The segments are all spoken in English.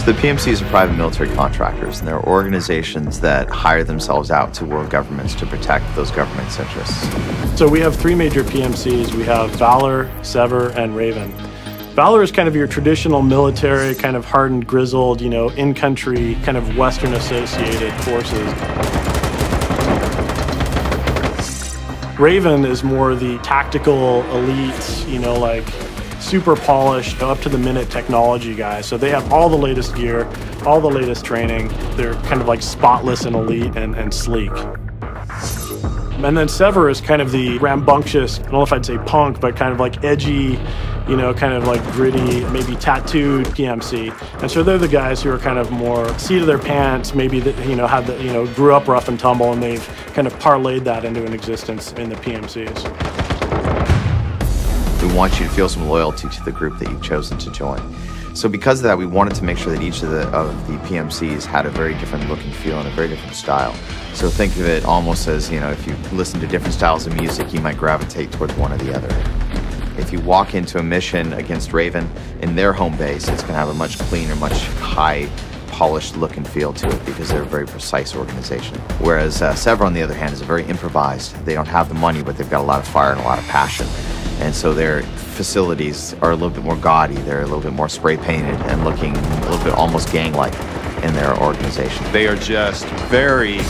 The PMCs are private military contractors, and they're organizations that hire themselves out to world governments to protect those governments' interests. So we have three major PMCs. We have Valor, Sever, and Raven. Valor is kind of your traditional military, kind of hardened, grizzled, in-country, kind of Western-associated forces. Raven is more the tactical elite, like super polished, up-to-the-minute technology guys. So they have all the latest gear, all the latest training. They're kind of like spotless and elite and sleek. And then Sever is kind of the rambunctious, I don't know if I'd say punk, but kind of like edgy, kind of like gritty, maybe tattooed PMC. And so they're the guys who are kind of more seat of their pants, maybe that, had the, grew up rough and tumble, and they've kind of parlayed that into an existence in the PMCs. We want you to feel some loyalty to the group that you've chosen to join. So because of that, we wanted to make sure that each of the PMCs had a very different look and feel and a very different style. So think of it almost as, if you listen to different styles of music, you might gravitate towards one or the other. If you walk into a mission against Raven in their home base, it's going to have a much cleaner, much high polished look and feel to it because they're a very precise organization. Whereas Sever, on the other hand, is very improvised. They don't have the money, but they've got a lot of fire and a lot of passion. And so their facilities are a little bit more gaudy. They're a little bit more spray painted and looking a little bit almost gang-like in their organization. They are just very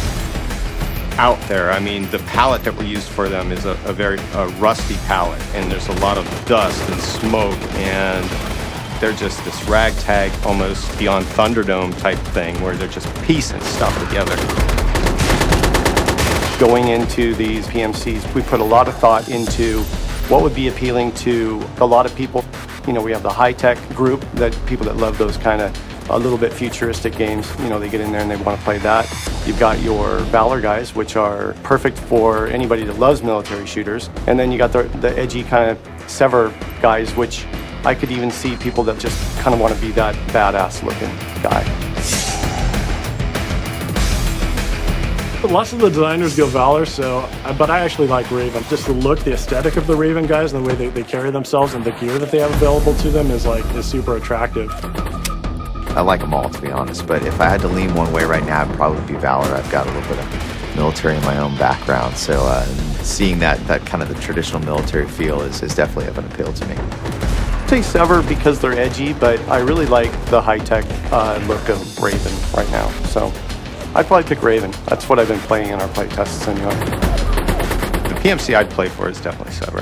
out there. I mean, the palette that we used for them is a very rusty palette, and there's a lot of dust and smoke, and they're just this ragtag, almost beyond Thunderdome type thing, where they're just piecing stuff together. Going into these PMCs, we put a lot of thought into what would be appealing to a lot of people. We have the high-tech group, people that love those kind of a little bit futuristic games. They get in there and they want to play that. You've got your Valor guys, which are perfect for anybody that loves military shooters. And then you got the edgy kind of Sever guys, which I could even see people that just kind of want to be that badass looking guy. Lots of the designers go Valor, but I actually like Raven. Just the look, the aesthetic of the Raven guys, and the way they carry themselves, and the gear that they have available to them is super attractive. I like them all, to be honest, but if I had to lean one way right now, it'd probably be Valor. I've got a little bit of military in my own background, so seeing that kind of the traditional military feel is definitely of an appeal to me. I'd say Sever because they're edgy, but I really like the high-tech look of Raven right now. So I'd probably pick Raven. That's what I've been playing in our play tests anyway. The PMC I'd play for is definitely Sever.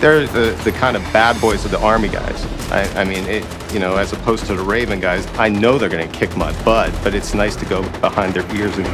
They're the kind of bad boys of the Army guys. I mean, as opposed to the Raven guys, I know they're going to kick my butt, but it's nice to go behind their ears and